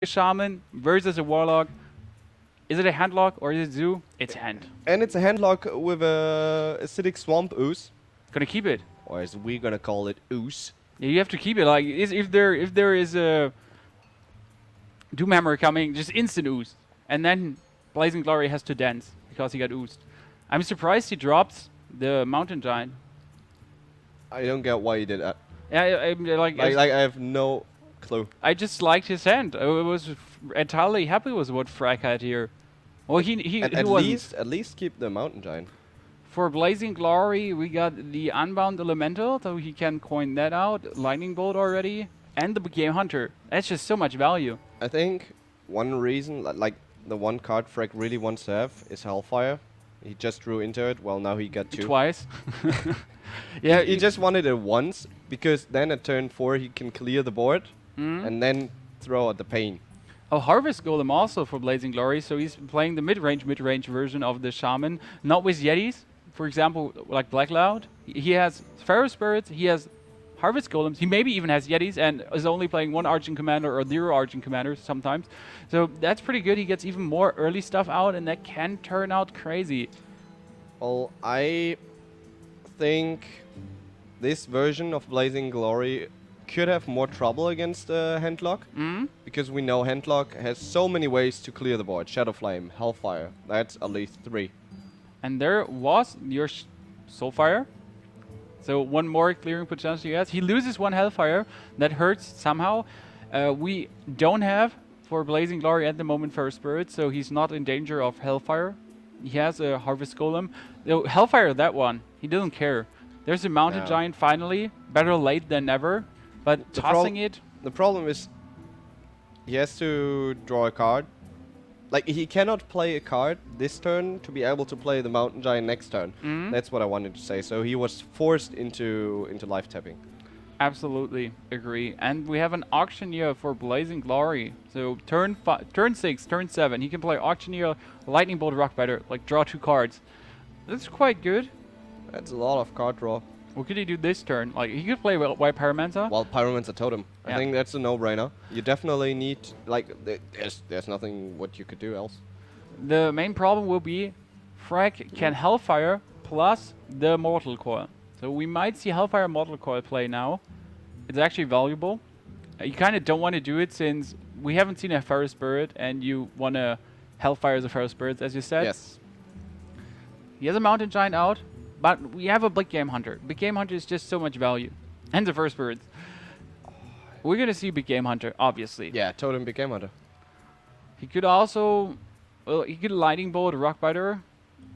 a Shaman versus a Warlock. Is it a handlock or is it Zoo? It's hand. And it's a handlock with a acidic swamp ooze, Gonna keep it. or as we're gonna call it, ooze. Yeah, you have to keep it. Like if there is a Doomhammer coming, just instant ooze, and then Blazing Glory has to dance because he got oozed. I'm surprised he drops the Mountain Giant. I don't get why he did that. Yeah, Like I have no clue. I just liked his hand. I was entirely happy with what Freck had here. Well, At wasn't. least keep the mountain giant. For Blazing Glory, we got the Unbound Elemental, so he can coin that out. Lightning Bolt already, and the Game Hunter. That's just so much value. I think one reason, like the one card Freck really wants to have, is Hellfire. He just drew into it. Well, now he got two. Twice. Yeah, He just wanted it once because then at turn 4 he can clear the board and then throw out the pain. Oh, Harvest Golem also for Blazing Glory, so he's playing the mid-range version of the Shaman, not with Yetis. For example, like Black Cloud. He has Pharaoh Spirits, he has Harvest Golems, he maybe even has Yetis and is only playing one Argent Commander or 0 Argent Commanders sometimes. So that's pretty good. He gets even more early stuff out, and that can turn out crazy. Well, I think this version of Blazing Glory could have more trouble against Handlock. Because we know Handlock has so many ways to clear the board. Shadow Flame, Hellfire, that's at least 3. And there was your Soulfire. So one more clearing potential he has. He loses one Hellfire. That hurts somehow. We don't have, for Blazing Glory at the moment, Pharaoh Spirit, so he's not in danger of Hellfire. He has a Harvest Golem. Hellfire, that one. He doesn't care. There's a Mountain Giant finally. Better late than never. But tossing it... The problem is he has to draw a card. Like, he cannot play a card this turn to be able to play the Mountain Giant next turn. That's what I wanted to say. So he was forced into life tapping. Absolutely agree. And we have an Auctioneer for Blazing Glory. So turn 6, turn 7, he can play Auctioneer, Lightning Bolt, Rockbiter, like draw 2 cards. That's quite good. That's a lot of card draw. What could he do this turn? Like, he could play White Pyromancer. Well, Pyromancer Totem. Yeah. I think that's a no-brainer. You definitely need, like, there's nothing what you could do else. The main problem will be Freck can Hellfire plus the Mortal Coil. So we might see Hellfire Mortal Coil play now. It's actually valuable. You kind of don't want to do it since we haven't seen a Pharaoh Spirit and you want to Hellfire as a Pharaoh Spirit, as you said. Yes. He has a Mountain Giant out, but we have a Big Game Hunter. Big Game Hunter is just so much value. And the Pharaoh Spirits. We're going to see Big Game Hunter, obviously. Yeah, Totem Big Game Hunter. He could also... Well, he could Lightning Bolt, Rockbiter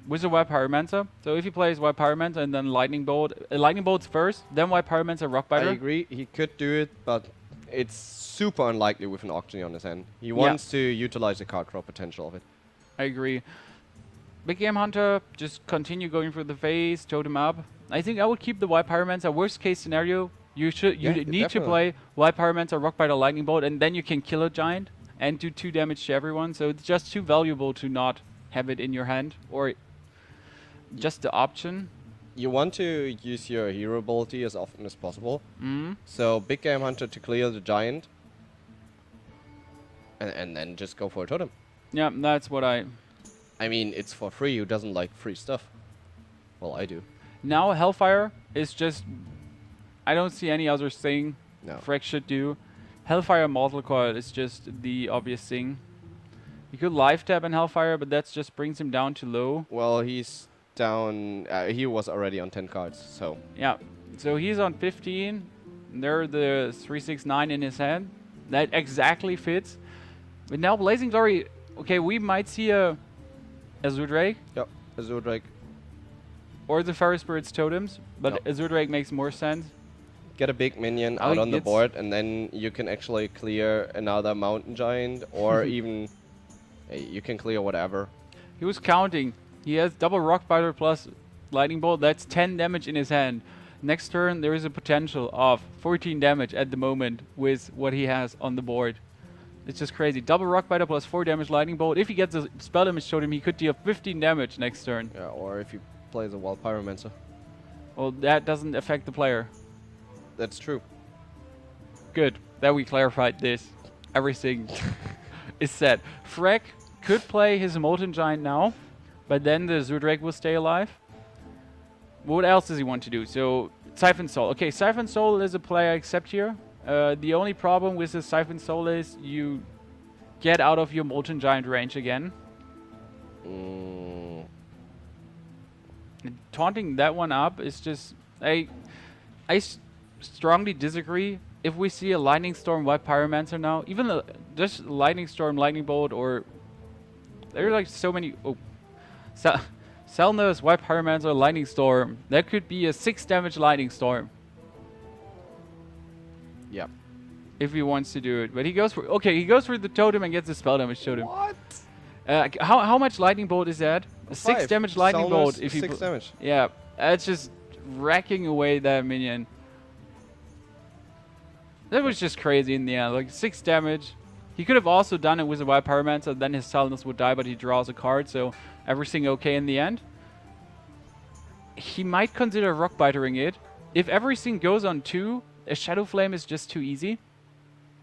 with a White Pyromancer. So if he plays White Pyromancer and then Lightning Bolt... Lightning Bolt's first, then White Pyromancer, Rockbiter. I agree, he could do it, but it's super unlikely with an Auctioneer on his hand. He wants to utilize the card draw potential of it. I agree. Big Game Hunter, just continue going through the phase, totem up. I think I would keep the White Pyromancer. Worst case scenario, you need to play White Pyromancer, Rockbiter, Lightning Bolt, and then you can kill a Giant and do 2 damage to everyone. So it's just too valuable to not have it in your hand, or just the option. You want to use your hero ability as often as possible. So Big Game Hunter to clear the Giant, and then just go for a Totem. Yeah, that's what I mean, it's for free. Who doesn't like free stuff? Well, I do. Now Hellfire is just... I don't see any other thing Freck should do. Hellfire Mortal Coil is just the obvious thing. He could live tap in Hellfire, but that just brings him down to low. Well, he's down... he was already on 10 cards, so... Yeah, so he's on 15. There are the 3, 6, 9 in his hand. That exactly fits. But now Blazing Glory... Okay, we might see a Azure Drake. Yep, Azure Drake. Or the Pharaoh Spirit's Totems, but Azure Drake makes more sense. Get a big minion out on the board, and then you can actually clear another Mountain Giant, or even you can clear whatever. He was counting. He has double Rockbiter plus Lightning Bolt. That's 10 damage in his hand. Next turn, there is a potential of 14 damage at the moment with what he has on the board. It's just crazy. Double Rockbiter plus 4 damage Lightning Bolt. If he gets a spell damage totem, he could deal 15 damage next turn. Yeah, or if he plays a Wild Pyromancer. Well, that doesn't affect the player. That's true. Good that we clarified this. everything is set. Freck could play his Molten Giant now, but then the Zoodrake will stay alive. What else does he want to do? So, Siphon Soul. Okay, Siphon Soul is a play I accept here. The only problem with the Siphon Soul is you get out of your Molten Giant range again. Taunting that one up is just... I strongly disagree. If we see a Lightning Storm White Pyromancer now, even just Lightning Storm, Lightning Bolt, or... There are like so many... Oh. Selna's White Pyromancer, Lightning Storm. That could be a 6 damage Lightning Storm. Yeah. If he wants to do it. But he goes for... Okay, he goes for the totem and gets the spell damage totem. What? How much Lightning Bolt is that? A 6 damage Lightning Bolt. If 6 damage. Yeah, that's just racking away that minion. That was just crazy in the end. Like 6 damage. He could have also done it with a White Pyromancer, then his Salinus would die, but he draws a card, so everything okay in the end. He might consider Rockbitering it. If everything goes on 2, a Shadow Flame is just too easy.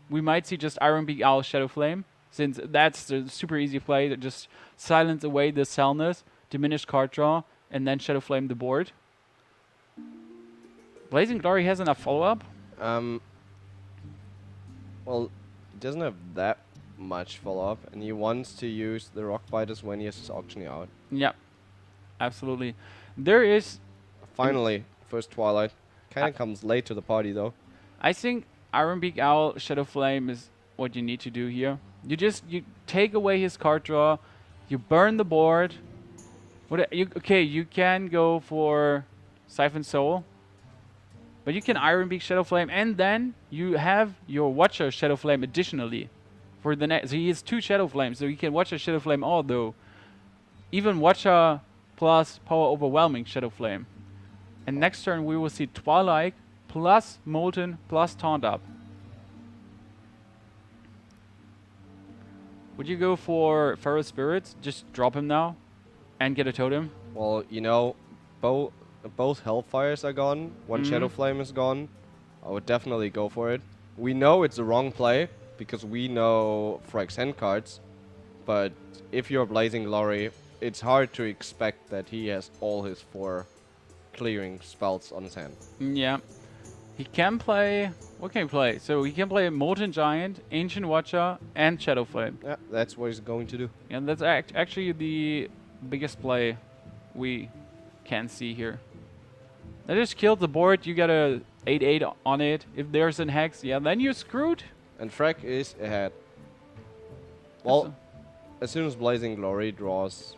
We might see just Iron Beak Owl Shadow Flame, since that's the super easy play that just silence away the Salinus, diminish card draw, and then Shadow Flame the board. Blazing Glory has enough follow-up? Well, he doesn't have that much follow-up, and he wants to use the Rock Biters when he has his auctioning out. Yeah, absolutely. There is... Finally, first Twilight. Kind of comes late to the party, though. I think Iron Beak Owl Shadow Flame is what you need to do here. You take away his card draw, you burn the board. Okay, you can go for Siphon Soul, but you can Iron Beak Shadow Flame, and then you have your Watcher Shadow Flame additionally for the next. So he has 2 Shadow Flames, so you can Watcher Shadow Flame all though. Even Watcher plus Power Overwhelming Shadow Flame. And next turn we will see Twilight plus Molten plus Taunt up. Would you go for Feral Spirits? Just drop him now and get a totem? Well, you know, both Hellfires are gone. One Shadow Flame is gone. I would definitely go for it. We know it's the wrong play because we know Freck's hand cards. But if you're Blazing Glory, it's hard to expect that he has all his 4 clearing spells on his hand. Yeah. He can play... What can he play? So he can play Molten Giant, Ancient Watcher, and Shadow Flame. Yeah, that's what he's going to do. And that's actually the biggest play we can see here. That just killed the board. You got a 8/8 on it. If there's an Hex, yeah, then you're screwed. And Freck is ahead. Well, as soon as Blazing Glory draws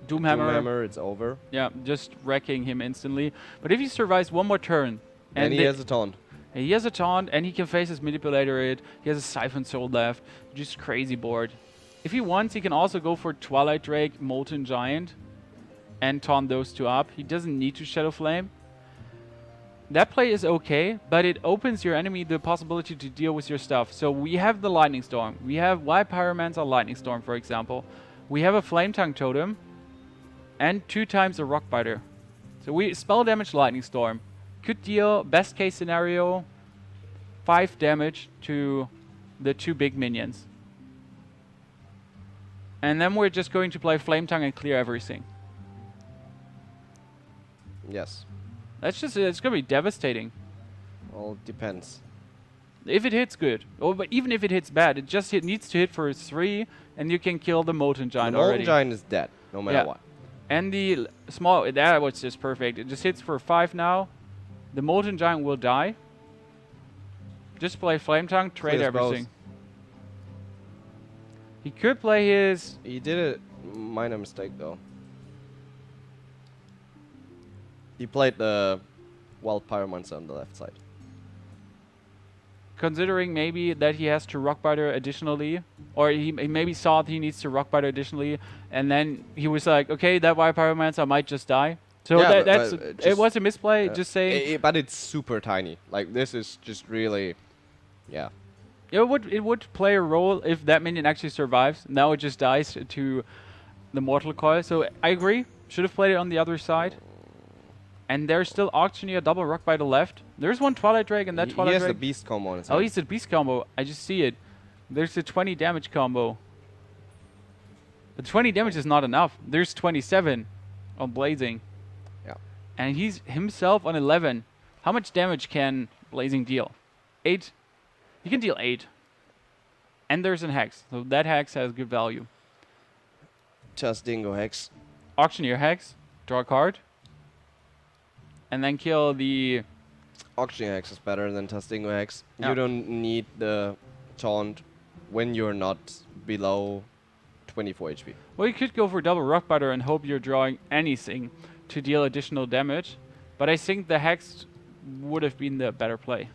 Doomhammer, it's over. Yeah, just wrecking him instantly. But if he survives one more turn... And he has a taunt. He has a taunt, and he can face his Manipulator it. He has a Siphon Soul left. Just crazy board. If he wants, he can also go for Twilight Drake, Molten Giant, and taunt those 2 up. He doesn't need to Shadow Flame. That play is okay, but it opens your enemy the possibility to deal with your stuff. So we have the Lightning Storm. We have White Pyromancer Lightning Storm, for example. We have a Flame Tongue Totem, and 2 times a Rock Biter. So we spell damage Lightning Storm. Could deal, best case scenario, 5 damage to the 2 big minions. And then we're just going to play Flame Tongue and clear everything. Yes. That's just, it's going to be devastating. Well, depends. If it hits good. Oh, but even if it hits bad, it just needs to hit for 3, and you can kill the Molten Giant already. The Molten Giant is dead, no matter what. And the small, that was just perfect. It just hits for 5 now. The Molten Giant will die. Just play Flame Tongue, trade everything. He could play his... He did a minor mistake, though. He played the Wild Pyromancer on the left side. Considering maybe that he has to Rockbiter additionally, or he maybe thought he needs to Rockbiter additionally, and then he was like, okay, that Wild Pyromancer might just die. So yeah, that's it was a misplay. Just saying. But it's super tiny. Like this is just really, yeah. It would play a role if that minion actually survives. Now it just dies to the Mortal Coil. So I agree. Should have played it on the other side. And there's still Auctioneer double Rockbiter left. There's one Twilight Drake and that Twilight Drake. He has the Beast combo on his hand. Oh, he's the Beast combo. I just see it. There's a 20 damage combo. But 20 damage is not enough. There's 27 on Blazing. Yeah. And he's himself on 11. How much damage can Blazing deal? 8. He can deal 8. And there's a Hex. So that Hex has good value. Just Dingo Hex. Auctioneer Hex. Draw a card. And then kill the... Auctioneer Hex is better than Tastingo Hex. Yeah. You don't need the taunt when you're not below 24 HP. Well, you could go for double Rockbiter and hope you're drawing anything to deal additional damage. But I think the Hex would have been the better play.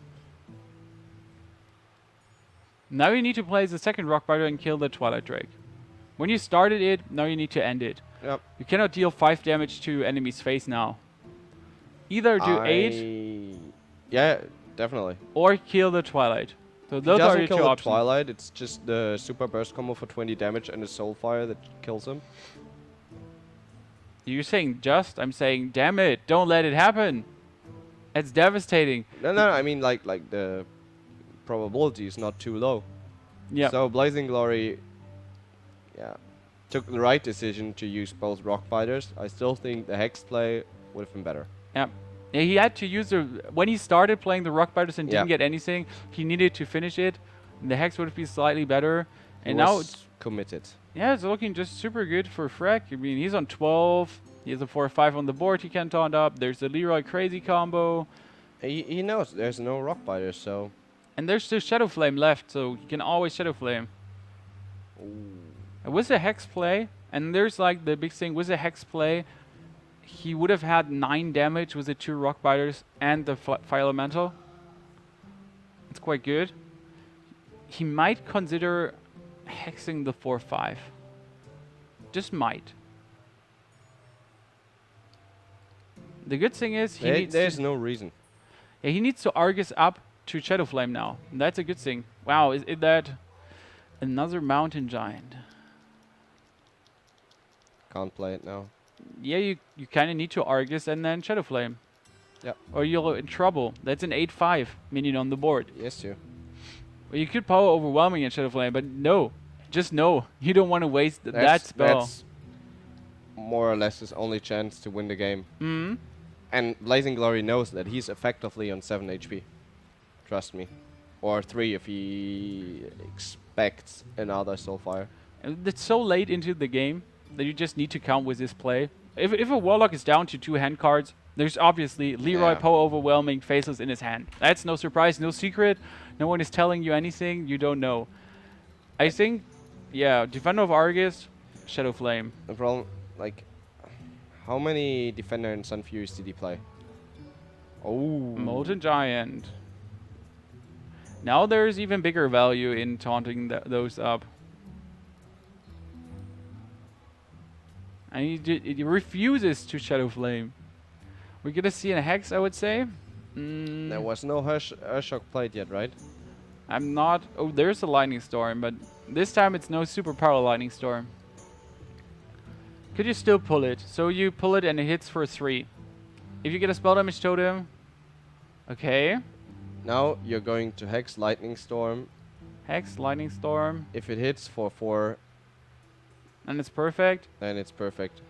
Now you need to play the second Rockbiter and kill the Twilight Drake. When you started it, now you need to end it. Yep. You cannot deal 5 damage to enemy's face now. Either do 8 Yeah, definitely. or kill the Twilight. So If he those are doesn't your kill two the options. Twilight, it's just the super burst combo for 20 damage and the Soulfire that kills him. You're saying just, I'm saying damn it, don't let it happen. It's devastating. No, I mean like the probability is not too low. Yeah. So BlazingGlory, yeah, took the right decision to use both Rockbiters. I still think the Hex play would have been better. Yeah. Yeah, he had to use the... When he started playing the Rockbiters and didn't Yeah. get anything, he needed to finish it. The Hex would have been slightly better. He And now was it's... committed. Yeah, it's looking just super good for Freck. I mean, he's on 12. He has a 4-5 on the board he can taunt up. There's the Leroy crazy combo. He knows there's no Rockbiters, so... And there's still Shadow Flame left, so you can always Shadow Flame. With the Hex play, and there's like the big thing, with the Hex play, he would have had 9 damage with the 2 Rockbiters and the Fire Elemental. It's quite good. He might consider hexing the 4-5. Just might. The good thing is he needs there's to, no reason. yeah, he needs to Argus up to Shadow Flame now. And that's a good thing. Wow, is that another Mountain Giant? Can't play it now. Yeah, you kind of need to Argus and then Shadow Flame. Yep. Or you're in trouble. That's an 8-5 minion on the board. Yes, you. Well, you could power Overwhelming and Shadow Flame, but no. Just no. You don't want to waste that spell. That's more or less his only chance to win the game. Mm-hmm. And BlazingGlory knows that he's effectively on 7 HP. Trust me. Or 3 if he expects another Soulfire. And it's so late into the game that you just need to count with this play. If a Warlock is down to 2 hand cards, there's obviously Leroy Power Overwhelming Faceless in his hand. That's no surprise, no secret. No one is telling you anything you don't know. I think, yeah, Defender of Argus, Shadow Flame. The problem, like, how many Defender and Sun Furies did he play? Oh. Molten Giant. Now there's even bigger value in taunting those up. And he refuses to Shadow Flame. We're gonna see a Hex, I would say. There was no Urshock played yet, right? I'm not... Oh, there's a Lightning Storm, but this time it's no Super Power Lightning Storm. Could you still pull it? So you pull it and it hits for 3. If you get a Spell Damage Totem... Okay. Now you're going to Hex Lightning Storm. Hex, Lightning Storm. If it hits for 4, And it's perfect. then it's perfect.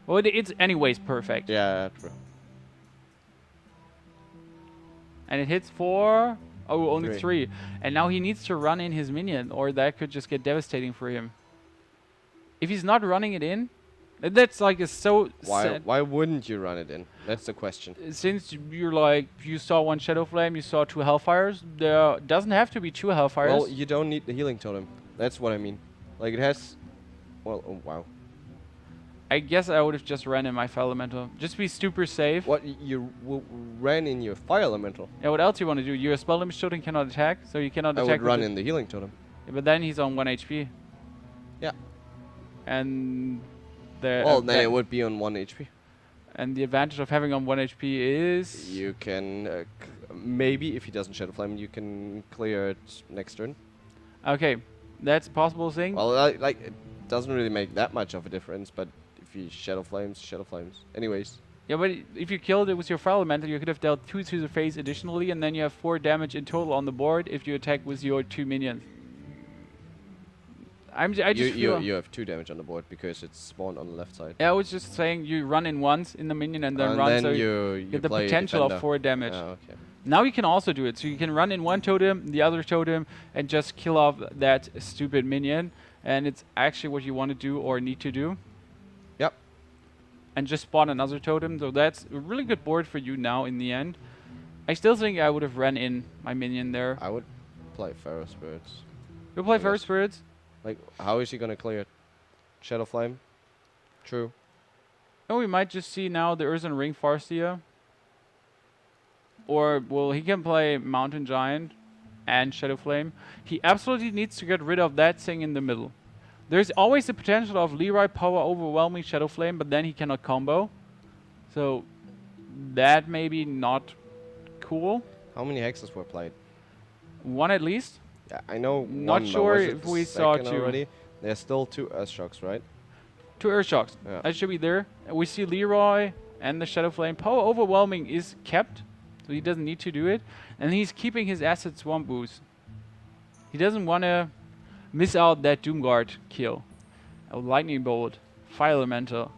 Well, it's anyways perfect. Yeah, true. And it hits for... Oh, only 3. 3. And now he needs to run in his minion, or that could just get devastating for him. If he's not running it in, that's like a so... Why wouldn't you run it in? That's the question. Since you're like, you saw 1 Shadow Flame, you saw 2 Hellfires, there doesn't have to be 2 Hellfires. Well, you don't need the healing totem. That's what I mean. Like it has... Well, oh, wow. I guess I would have just ran in my Fire Elemental. Just be super safe. What, you ran in your Fire Elemental? Yeah, what else you want to do? Your Spell Damage Totem cannot attack, so you cannot I attack. would run in the healing totem. Yeah, but then he's on 1 HP. Yeah. And... the Well, then it would be on 1 HP. And the advantage of having on 1 HP is... You can... maybe, if he doesn't Shadow Flame, you can clear it next turn. Okay, that's a possible thing. Well, like, it doesn't really make that much of a difference, but if he Shadow Flames, Shadow Flames. Anyways. Yeah, but if you killed it with your Fire Elemental, you could have dealt 2 to the face additionally, and then you have 4 damage in total on the board if you attack with your 2 minions. I just feel... You have 2 damage on the board because it's spawned on the left side. Yeah, I was just saying you run in once in the minion and then And run, then so you get the play potential defender. of 4 damage. Okay. Now you can also do it. So you can run in one totem, the other totem, and just kill off that stupid minion. And it's actually what you want to do or need to do. Yep. And just spawn another totem. So that's a really good board for you now in the end. I still think I would have ran in my minion there. I would play Pharaoh Spirits. You play I Pharaoh guess. Spirits? Like, how is he gonna clear it? Shadow Flame? True. Oh, we might just see now the Earthen Ring Farseer. Or, well, he can play Mountain Giant and Shadow Flame. He absolutely needs to get rid of that thing in the middle. There's always the potential of Leroy Power overwhelming Shadow Flame, but then he cannot combo. So, that may be not cool. How many hexes were played? 1 at least. Yeah, I know. Not one, but sure was it if the we saw second 2. already. There's still 2 Earthshocks, right? 2 Earthshocks. Yeah. That should be there. We see Leroy and the Shadow Flame. Power overwhelming is kept, so he doesn't need to do it. And he's keeping his Acid Swamp boost. He doesn't want to miss out that Doomguard kill. A Lightning Bolt, Fire Elemental,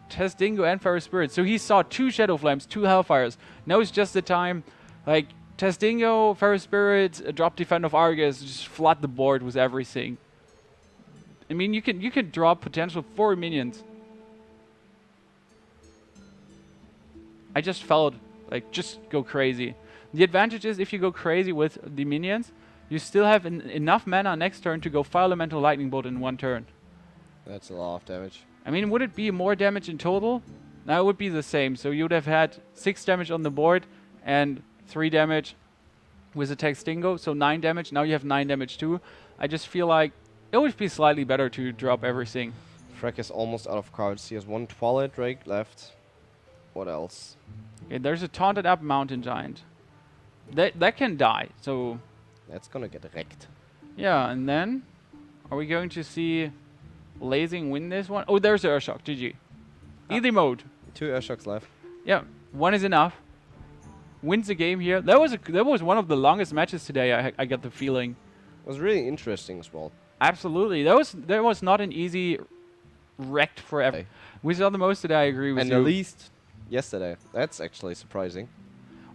Testingo and Pharaoh Spirit. So he saw 2 Shadow Flames, 2 Hellfires. Now it's just the time, like, Testingo, Pharaoh Spirit, a drop Defend of Argus, just flood the board with everything. I mean, you can drop potential 4 minions. I just felt like just go crazy. The advantage is if you go crazy with the minions, you still have enough mana next turn to go Fire Elemental Lightning Bolt in 1 turn. That's a lot of damage. I mean, would it be more damage in total? No, it would be the same. So you would have had 6 damage on the board and 3 damage with a Testingo, so 9 damage. Now you have 9 damage too. I just feel like it would be slightly better to drop everything. Freck is almost out of cards. He has 1 Twilight Drake left. What else? Okay, there's a taunted up Mountain Giant. That can die, so... That's gonna get wrecked. Yeah, and then... Are we going to see Blazing win this one? Oh, there's the Earthshock, GG. Easy mode. 2 Earthshocks left. Yeah, 1 is enough. Wins the game here. That was one of the longest matches today, I got the feeling. It was really interesting as well. Absolutely. That was not an easy wrecked forever. Hey. We saw the most today, I agree with And you. the least yesterday. That's actually surprising.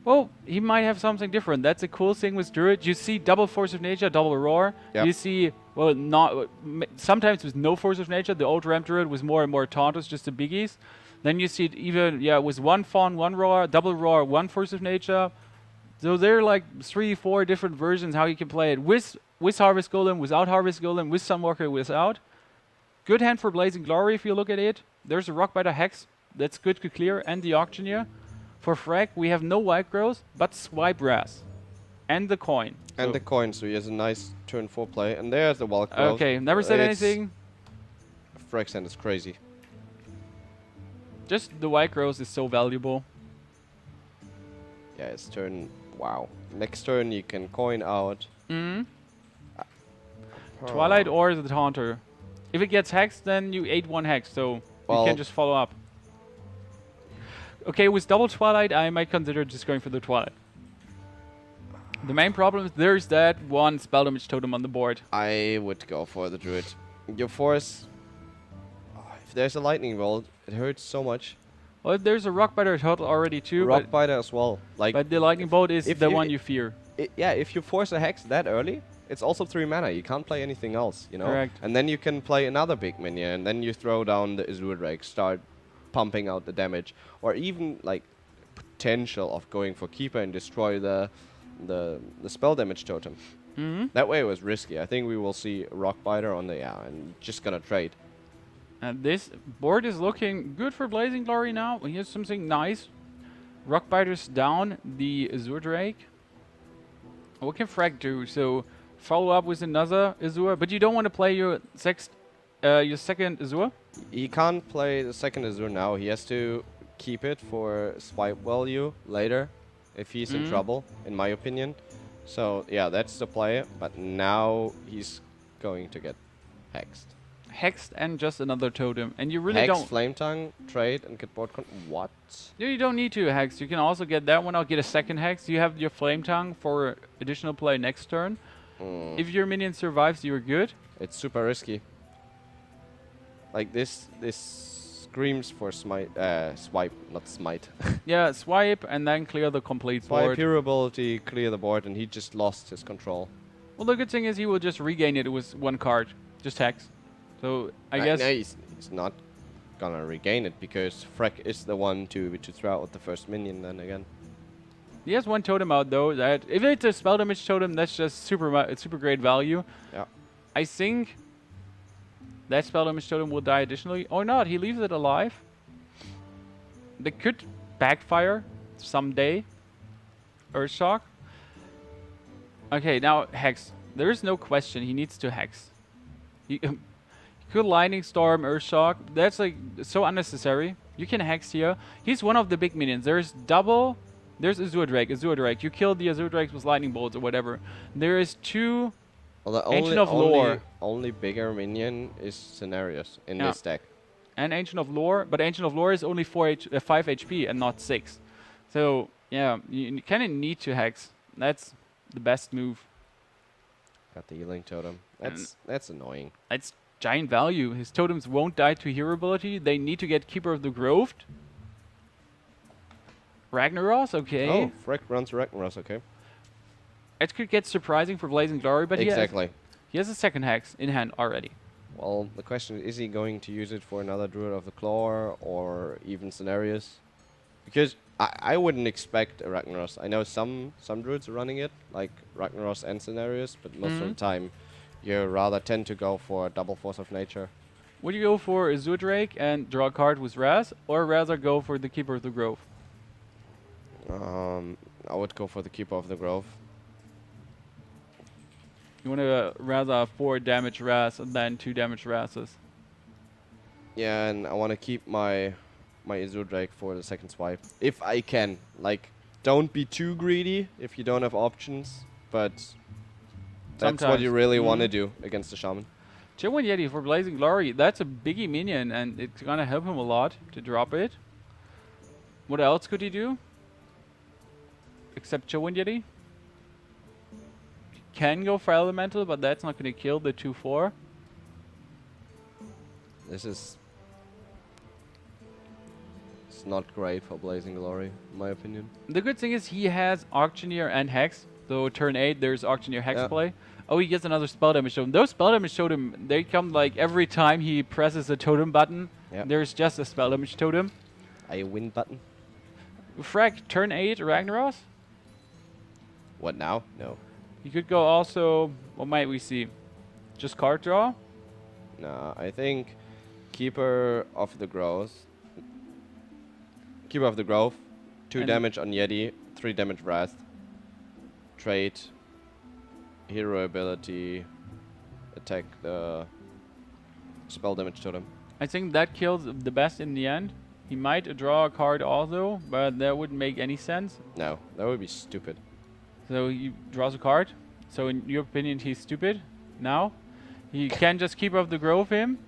Well, he might have something different. That's a cool thing with Druid. You see double Force of Nature, double Roar. Yep. You see, well, not sometimes with no Force of Nature. The old Ramp Druid was more and more Tauntus, just the biggies. Then you see it even, yeah, with 1 Fawn, 1 Roar, double Roar, 1 Force of Nature. So there are like 3, 4 different versions how you can play it. With Harvest Golem, without Harvest Golem, with Sunwalker, without. Good hand for BlazingGlory if you look at it. There's a Rockbiter Hex. That's good to clear. And the Auctioneer. For Freck, we have no Wild Growth, but Swipe Brass. And the coin. And So the coin, so he has a nice turn 4 play. And there's the Wild Growth. okay, never said It's- anything. Freck's hand is crazy. Just the Wild Growth is so valuable. Yeah, it's turn... Wow. Next turn you can coin out. Twilight or the Taunter. If it gets hexed, then you ate 1 hex, so you Well- can just follow up. Okay, with double Twilight, I might consider just going for the Twilight. The main problem is there's that 1 spell damage totem on the board. I would go for the Druid. Your force... if there's a lightning bolt, it hurts so much. Well, there's a Rockbiter Turtle already too, Rockbiter as well. Like, but the Lightning Bolt is if the you- one you fear. yeah, if you force a hex that early, it's also 3 mana. You can't play anything else, you know? Correct. And then you can play another big minion, and then you throw down the Azure Drake, start pumping out the damage. Or even, like, potential of going for Keeper and destroy the spell damage totem. That way it was risky. I think we will see Rockbiter on the... Yeah, and just gonna trade. And this board is looking good for BlazingGlory now. Here's something nice. Rockbiter's down, the Azure Drake. What can Freck do? So follow up with another Azure, but you don't want to play your second Azure? He can't play the second Azure now. He has to keep it for swipe value later if he's in trouble, in my opinion. So, yeah, that's the play. But now he's going to get hexed. Hexed and just another totem. And you really Hex, don't... Flame Tongue, trade, and get board con... What? You don't need to hex. You can also get that one out, get a second hex. You have your Flame Tongue for additional play next turn. If your minion survives, you're good. It's super risky. Like this screams for swipe, not smite. Yeah, swipe and then clear the complete Swipe, board. hero ability, clear the board, and he just lost his control. Well, the good thing is he will just regain it with one card. Just hex. So, I guess... No, he's not gonna regain it because Freck is the one to throw out the first minion then again. He has one totem out though. That if it's a spell damage totem, that's just super great value. Yeah. I think that spell damage totem will die additionally, or not. He leaves it alive. They could backfire someday. Earthshock. Okay, now hex. There is no question. He needs to hex. He could lightning storm, Earthshock. That's like so unnecessary. You can hex here. He's one of the big minions. There's double. There's Azure Drake. You kill the Azure Drakes with lightning bolts or whatever. There is two. Well, the Ancient of Lore. only bigger minion is Scenarios in this deck. And Ancient of Lore, but Ancient of Lore is only 5 HP and not 6. So yeah, you kind of need to hex. That's the best move. Got the healing totem. That's annoying. That's giant value. His totems won't die to hero ability. They need to get Keeper of the Grove. Ragnaros, okay. Oh, Freck runs Ragnaros, okay. It could get surprising for BlazingGlory, but exactly. He has a second hex in hand already. Well, the question is he going to use it for another Druid of the Claw or even Scenarios? Because I wouldn't expect a Ragnaros. I know some Druids are running it, like Ragnaros and Scenarios, but most of the time you rather tend to go for double Force of Nature. Would you go for Azure Drake and draw a card with Raz, or rather go for the Keeper of the Grove? I would go for the Keeper of the Grove. You want to rather 4 damage Raz and then 2 damage Razes. Yeah, and I want to keep my Azure Drake for the second swipe. If I can. Like, don't be too greedy if you don't have options, but that's what you really want to do against the Shaman. Chillwind Yeti for BlazingGlory, that's a biggie minion and it's gonna help him a lot to drop it. What else could he do? Except Chillwind Yeti? Can go for Elemental, but that's not gonna kill the 2/4. This is... It's not great for BlazingGlory, in my opinion. The good thing is he has Auctioneer and Hex. So turn 8, there's Auctioneer Hex play. Oh, he gets another spell damage totem. Those spell damage totem, they come like every time he presses a totem button. Yep. There's just a spell damage totem. A win button. Freck, turn 8, Ragnaros. What now? No. You could go also, what might we see? Just card draw? Nah, I think Keeper of the Grove. Keeper of the Grove. 2 And damage on Yeti, 3 damage Wrath. Trade. Hero ability. Attack the spell damage totem. I think that kills the best in the end. He might draw a card also, but that wouldn't make any sense. No, that would be stupid. So he draws a card. So in your opinion, he's stupid now? He can just keep up the grove him.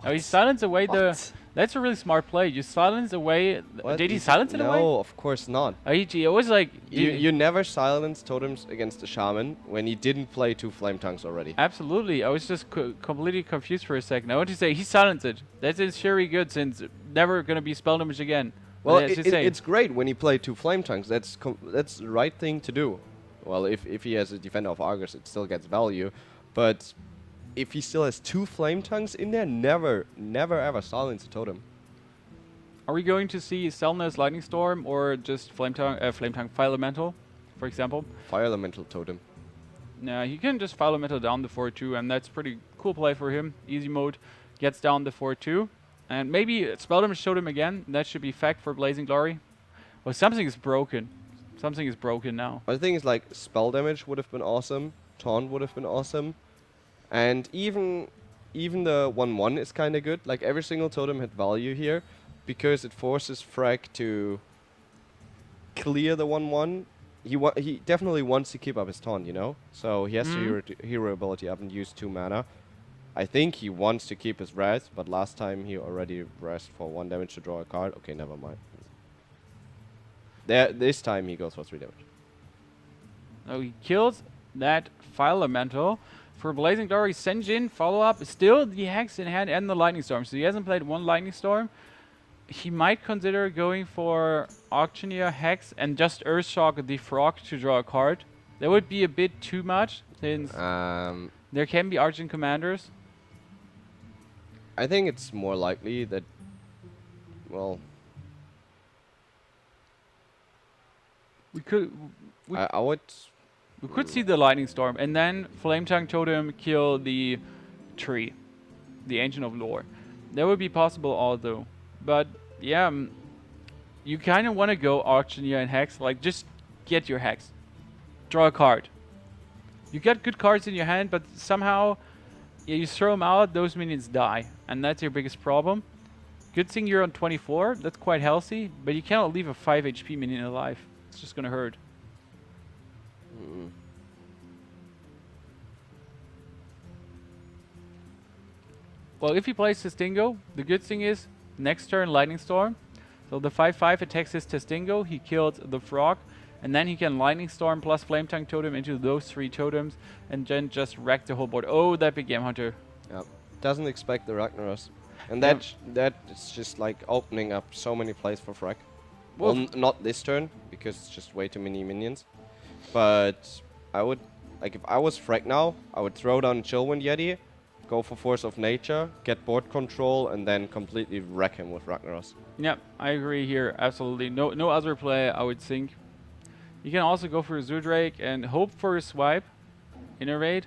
Oh, he silenced away the... That's a really smart play. You silence away... What? Did he silence it away? No, of course not. He always like... You never silence totems against a shaman when he didn't play 2 flame tongues already. Absolutely. I was just completely confused for a second. I want to say he silenced it. That is very good since never going to be spell damage again. Well, it's great when he played 2 flame tongues. That's the right thing to do. Well, if he has a defender of Argus, it still gets value. But if he still has 2 flame tongues in there, never ever silence a totem. Are we going to see Selna's Lightning Storm or just Flame Tongue Fire Elemental, for example? Fire Elemental totem. Yeah, he can just Fire Elemental down the 4-2, and that's pretty cool play for him. Easy mode, gets down the 4-2. And maybe Spell Damage showed him again. That should be fact for BlazingGlory. Well, something is broken. Something is broken now. The thing is, like, spell damage would have been awesome. Taunt would have been awesome. And even the 1-1 is kind of good. Like, every single totem had value here because it forces Freck to clear the 1-1. He definitely wants to keep up his taunt, you know? So he has to hero ability up and use 2 mana. I think he wants to keep his rest, but last time he already rest for 1 damage to draw a card. Okay, never mind. This time he goes for 3 damage. Oh, he kills that Fire Elemental. For Blazing Glory, Senjin, follow-up, still the Hex in hand and the Lightning Storm. So he hasn't played one Lightning Storm. He might consider going for Auctioneer, Hex, and just Earthshock the Frog to draw a card. That would be a bit too much, since there can be Argent Commanders. I think it's more likely that, well, We could I would. we could see the Lightning Storm, and then Flame Tongue Totem kill the tree, the Ancient of Lore. That would be possible, although. But yeah, you kind of want to go Auctioneer and Hex. Like, just get your Hex, draw a card. You got good cards in your hand, but somehow, yeah, you throw them out, those minions die, and that's your biggest problem. Good thing you're on 24. That's quite healthy, but you cannot leave a 5 HP minion alive. It's just gonna hurt. Well, if he plays Testingo, the good thing is, next turn Lightning Storm. So the 5/5 attacks his Testingo, he killed the frog, and then he can Lightning Storm plus Flame Tongue Totem into those 3 totems, and then just wreck the whole board. Oh, that big Game Hunter. Yeah. Doesn't expect the Ragnaros. And Yeah. that is just like opening up so many plays for Freck. Well, Well, not this turn, because it's just way too many minions. But I would, like, if I was Freck now, I would throw down Chillwind Yeti, go for Force of Nature, get board control, and then completely wreck him with Ragnaros. yeah, I agree here, absolutely. No other play, I would think. You can also go for a Zoodrake and hope for a swipe in a raid.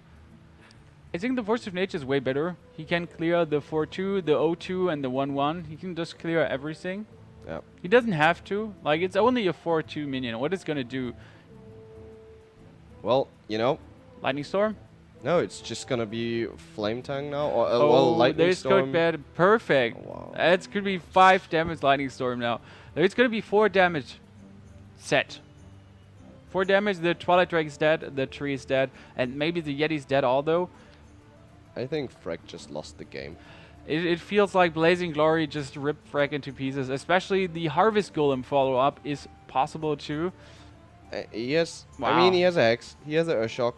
I think the Force of Nature is way better. He can clear the 4/2, the 0/2, and the 1/1. He can just clear everything. Yeah. He doesn't have to. Like, it's only a 4/2 minion. What it's gonna do? Well, you know, Lightning Storm? no, it's just gonna be Flame Tongue now, or Oh, well, Lightning there's Storm. code bad. Perfect. Oh, wow. That's could be 5 damage Lightning Storm now. There's gonna be 4 damage set. 4 damage, the Twilight Drake is dead, the tree is dead, and maybe the Yeti's dead although. I think Freck just lost the game. It feels like Blazing Glory just ripped Freck into pieces, especially the Harvest Golem follow-up is possible too. He has, I Wow. mean, he has a Hex, he has a Earthshock,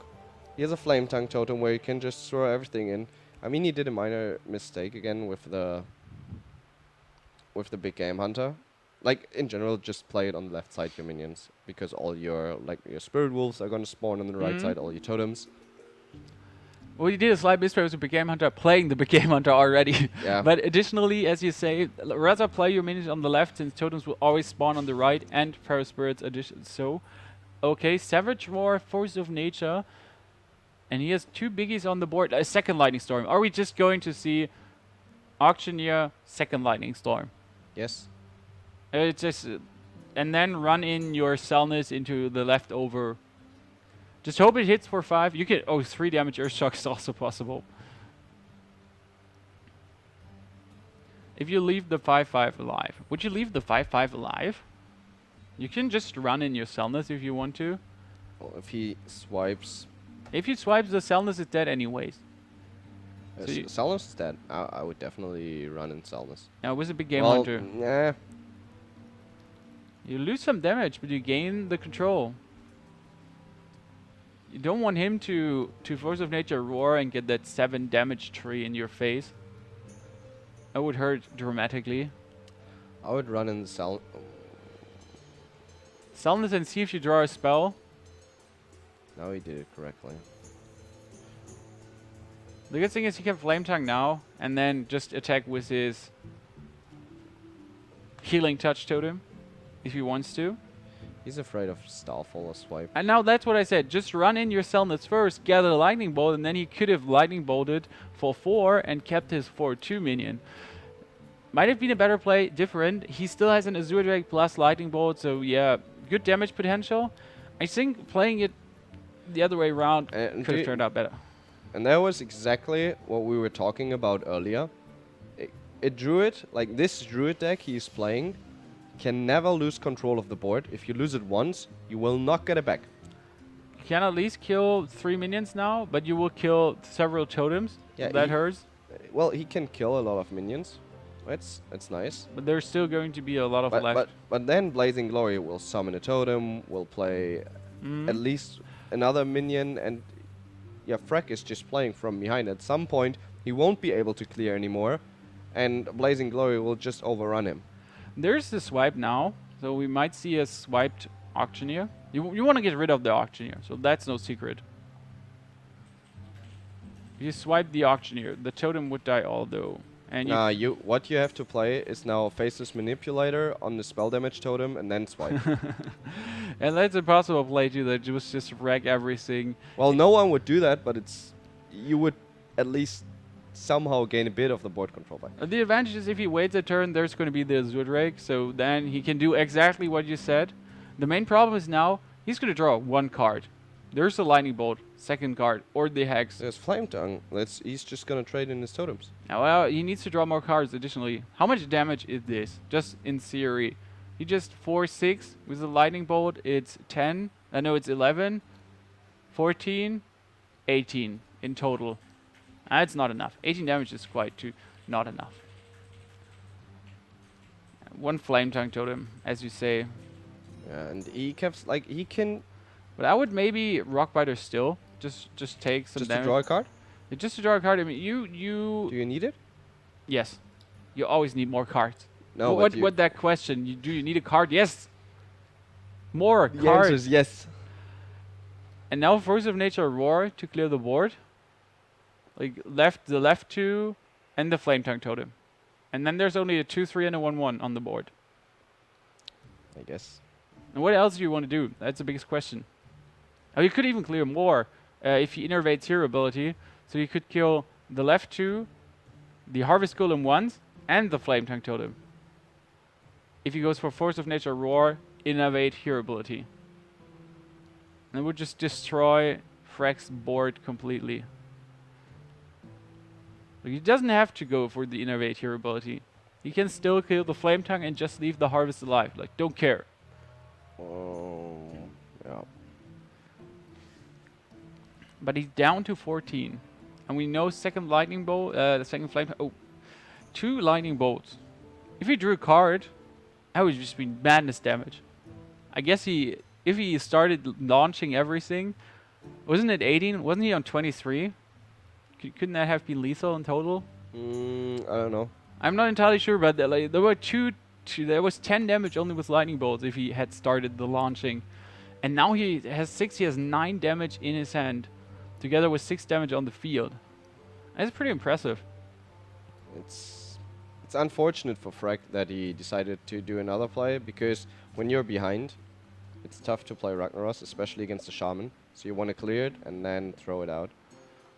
he has a Flame Tongue Totem where you can just throw everything in. I mean, he did a minor mistake again with the big Game Hunter. Like, in general, just play it on the left side, your minions, because all your, like, your Spirit Wolves are gonna spawn on the right side, all your totems. Well, you did a slight misplay with the Big Game Hunter, playing the Big Game Hunter already. Yeah. But additionally, as you say, rather play your minions on the left, since totems will always spawn on the right, and Feral Spirits addition. So, okay, Savage Roar, Force of Nature, and he has 2 biggies on the board. A second Lightning Storm. Are we just going to see Auctioneer, second Lightning Storm? Yes. It's just, and then run in your Cellness into the leftover. Just hope it hits for 5. You can 3 damage Earthshock is also possible. If you leave the 5/5 alive, would you leave the 5/5 alive? You can just run in your Cellness if you want to. Well, if he swipes, If you swipe, the Cellness is dead anyways. So you- Salnus is dead. I would definitely run in Salnus. Now with a Big Game Well, Hunter, yeah. you lose some damage, but you gain the control. You don't want him to Force of Nature roar and get that 7 damage tree in your face. That would hurt dramatically. I would run in the Cellness and see if you draw a spell. Now he did it correctly. The good thing is he can Flame Tongue now, and then just attack with his Healing Touch Totem, if he wants to. He's afraid of Starfall or Swipe. And now that's what I said. Just run in your Cellness first, gather a Lightning Bolt, and then he could have Lightning Bolted for 4 and kept his 4/2 minion. Might have been a better play, different. He still has an Azure Drake plus Lightning Bolt, so yeah, good damage potential. I think playing it the other way around And could have turned out better. And that was exactly what we were talking about earlier. A Druid, like this Druid deck he's playing, can never lose control of the board. If you lose it once, you will not get it back. You can at least kill 3 minions now, but you will kill several totems. Yeah, That he- hurts. Well, he can kill a lot of minions. That's nice. But there's still going to be a lot of left. But then Blazing Glory will summon a totem, will play at least another minion, and MeetYourMakers is just playing from behind. At some point, he won't be able to clear anymore, and BlazingGlory will just overrun him. There's the swipe now, so we might see a swiped auctioneer. You want to get rid of the auctioneer, so that's no secret. If you swipe the auctioneer, the totem would die although. And what you have to play is now Faceless Manipulator on the spell damage totem and then swipe. and that's impossible play too, that just wreck everything. Well, no one would do that, but you would at least somehow gain a bit of the board control back. The advantage is if he waits a turn, there's going to be the Zudrake, so then he can do exactly what you said. The main problem is now, he's going to draw one card. There's the Lightning Bolt, second card, or the Hex. There's Flame Tongue. He's just going to trade in his totems. Now, well, he needs to draw more cards additionally. How much damage is this? Just in theory. He just 4-6 with the Lightning Bolt. It's 10. I know it's 11, 14, 18 in total. That's not enough. 18 damage is quite not enough. One Flame Tongue totem, as you say. Yeah, and he kept he can. But I would maybe Rockbiter still. Just take some Just damage. to draw a card? Just to draw a card. I mean, Do you need it? Yes. You always need more cards. No. What that question? Do you need a card? Yes. More The cards. answer is yes. And now Force of Nature Roar to clear the board. Like the left two, and the Flame Tongue totem. And then there's only a 2/3 and a 1/1 on the board. I guess. And what else do you want to do? That's the biggest question. Oh, you could even clear more if he innervates hero ability. So you could kill the left two, the Harvest Golem once, and the Flame Tongue totem. If he goes for Force of Nature Roar, innervate hero ability. And it would just destroy Freck's board completely. Like, he doesn't have to go for the innervate hero ability. He can still kill the Flame Tongue and just leave the Harvest alive. Like, don't care. Yeah. But he's down to 14. And we know second Lightning Bolt, the second Flame... Oh, 2 Lightning Bolts. If he drew a card, that would just be madness damage. I guess if he started launching everything... Wasn't it 18? Wasn't he on 23? Couldn't that have been lethal in total? I don't know. I'm not entirely sure, but like, there were there was 10 damage only with Lightning Bolts if he had started the launching. And now he has 6, he has 9 damage in his hand. Together with 6 damage on the field. That's pretty impressive. It's unfortunate for Freck that he decided to do another play, because when you're behind, it's tough to play Ragnaros, especially against the Shaman. So you want to clear it and then throw it out.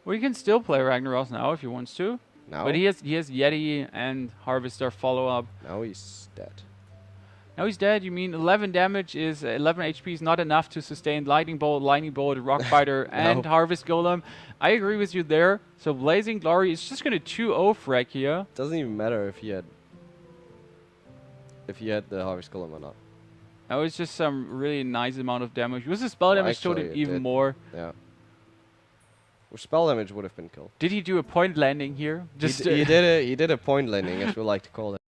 Well, you can still play Ragnaros now if he wants to. Now? But he has Yeti and Harvester follow-up. Now he's dead. Now he's dead. You mean 11 damage is 11 HP is not enough to sustain Lightning Bolt, Rockbiter, and Harvest Golem. I agree with you there. So BlazingGlory is just going to 2-0 Freck here. Doesn't even matter if he had the Harvest Golem or not. That was just some really nice amount of damage. With the spell damage totem even more. Yeah. With spell damage would have been killed. Did he do a point landing here? He did a point landing, as we like to call it.